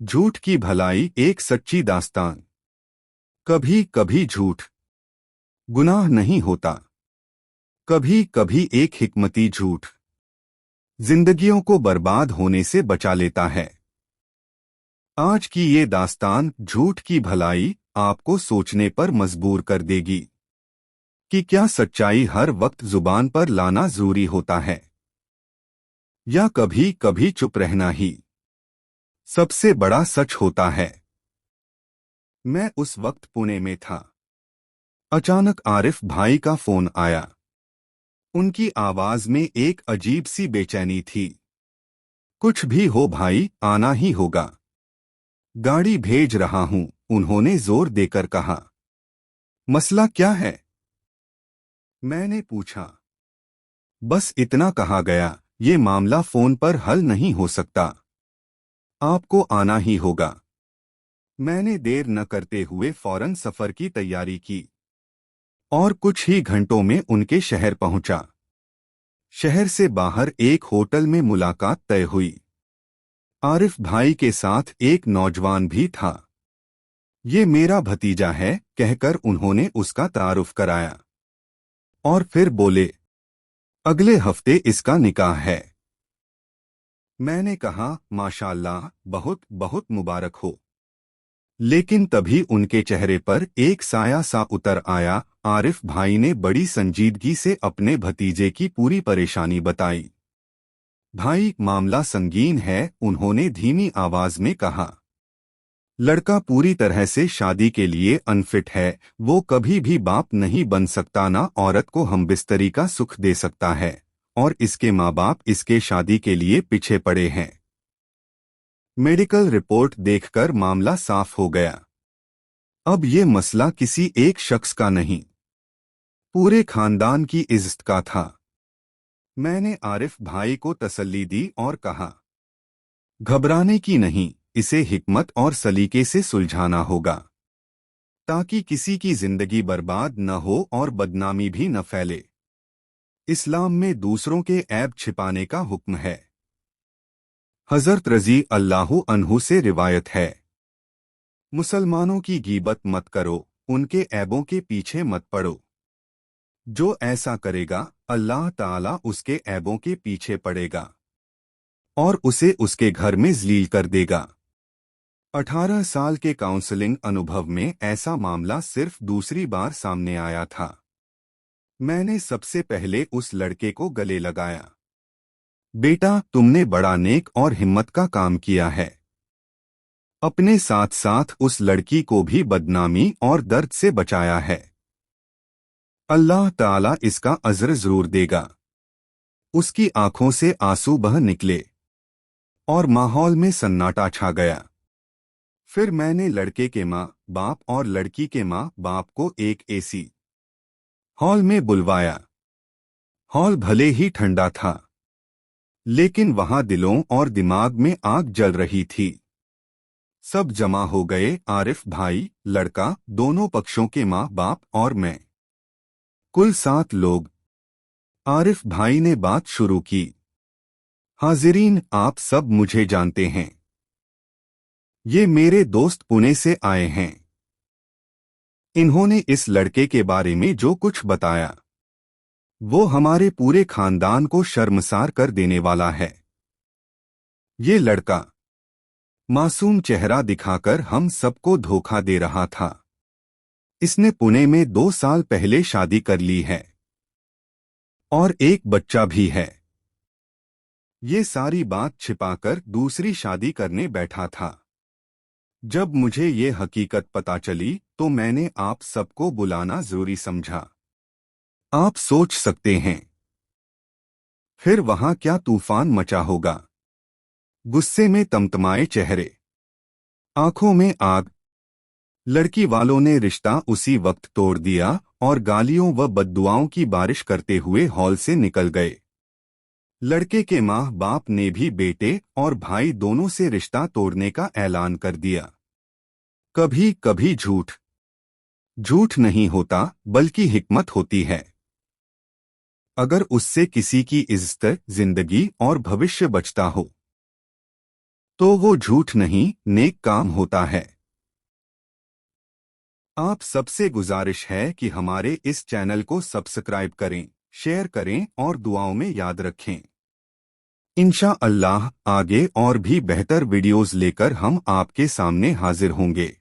झूठ की भलाई एक सच्ची दास्तान। कभी कभी झूठ गुनाह नहीं होता। कभी कभी एक हिकमती झूठ जिंदगियों को बर्बाद होने से बचा लेता है। आज की ये दास्तान झूठ की भलाई आपको सोचने पर मजबूर कर देगी कि क्या सच्चाई हर वक्त जुबान पर लाना जरूरी होता है, या कभी कभी चुप रहना ही सबसे बड़ा सच होता है। मैं उस वक्त पुणे में था। अचानक आरिफ भाई का फोन आया। उनकी आवाज में एक अजीब सी बेचैनी थी। कुछ भी हो भाई, आना ही होगा। गाड़ी भेज रहा हूं, उन्होंने जोर देकर कहा। मसला क्या है? मैंने पूछा। बस इतना कहा गया, ये मामला फोन पर हल नहीं हो सकता। आपको आना ही होगा। मैंने देर न करते हुए फौरन सफर की तैयारी की और कुछ ही घंटों में उनके शहर पहुंचा। शहर से बाहर एक होटल में मुलाकात तय हुई। आरिफ भाई के साथ एक नौजवान भी था। ये मेरा भतीजा है, कहकर उन्होंने उसका तारुफ कराया और फिर बोले, अगले हफ्ते इसका निकाह है। मैंने कहा, माशाअल्लाह, बहुत बहुत मुबारक हो। लेकिन तभी उनके चेहरे पर एक साया सा उतर आया। आरिफ भाई ने बड़ी संजीदगी से अपने भतीजे की पूरी परेशानी बताई। भाई, मामला संगीन है, उन्होंने धीमी आवाज में कहा। लड़का पूरी तरह से शादी के लिए अनफिट है। वो कभी भी बाप नहीं बन सकता, ना औरत को हमबिस्तरी का सुख दे सकता है, और इसके माँ बाप इसके शादी के लिए पीछे पड़े हैं। मेडिकल रिपोर्ट देखकर मामला साफ हो गया। अब ये मसला किसी एक शख्स का नहीं, पूरे खानदान की इज्जत का था। मैंने आरिफ भाई को तसल्ली दी और कहा, घबराने की नहीं, इसे हिकमत और सलीके से सुलझाना होगा, ताकि किसी की जिंदगी बर्बाद न हो और बदनामी भी न फैले। इस्लाम में दूसरों के ऐब छिपाने का हुक्म है। हजरत रजी अल्लाहु अन्हु से रिवायत है, मुसलमानों की गीबत मत करो, उनके ऐबों के पीछे मत पड़ो। जो ऐसा करेगा, अल्लाह ताला उसके ऐबों के पीछे पड़ेगा और उसे उसके घर में ज़लील कर देगा। 18 साल के काउंसलिंग अनुभव में ऐसा मामला सिर्फ दूसरी बार सामने आया था। मैंने सबसे पहले उस लड़के को गले लगाया। बेटा, तुमने बड़ा नेक और हिम्मत का काम किया है। अपने साथ साथ उस लड़की को भी बदनामी और दर्द से बचाया है। अल्लाह ताला इसका अज़्र जरूर देगा। उसकी आंखों से आंसू बह निकले और माहौल में सन्नाटा छा गया। फिर मैंने लड़के के माँ बाप और लड़की के माँ बाप को एक एसी हॉल में बुलवाया। हॉल भले ही ठंडा था, लेकिन वहां दिलों और दिमाग में आग जल रही थी। सब जमा हो गए, आरिफ भाई, लड़का, दोनों पक्षों के माँ बाप और मैं। कुल 7 लोग। आरिफ भाई ने बात शुरू की। हाजिरीन, आप सब मुझे जानते हैं। ये मेरे दोस्त पुणे से आए हैं। इन्होंने इस लड़के के बारे में जो कुछ बताया, वो हमारे पूरे खानदान को शर्मसार कर देने वाला है। ये लड़का मासूम चेहरा दिखाकर हम सबको धोखा दे रहा था। इसने पुणे में 2 साल पहले शादी कर ली है और एक बच्चा भी है। ये सारी बात छिपाकर दूसरी शादी करने बैठा था। जब मुझे ये हकीकत पता चली तो मैंने आप सबको बुलाना जरूरी समझा। आप सोच सकते हैं फिर वहां क्या तूफान मचा होगा। गुस्से में तमतमाए चेहरे, आंखों में आग। लड़की वालों ने रिश्ता उसी वक्त तोड़ दिया और गालियों व बद्दुआओं की बारिश करते हुए हॉल से निकल गए। लड़के के माँ बाप ने भी बेटे और भाई दोनों से रिश्ता तोड़ने का ऐलान कर दिया। कभी कभी झूठ झूठ नहीं होता, बल्कि हिकमत होती है। अगर उससे किसी की इज्जत, जिंदगी और भविष्य बचता हो। तो वो झूठ नहीं, नेक काम होता है। आप सबसे गुजारिश है कि हमारे इस चैनल को सब्सक्राइब करें, शेयर करें और दुआओं में याद रखें। इंशा अल्लाह आगे और भी बेहतर वीडियोस लेकर हम आपके सामने हाजिर होंगे।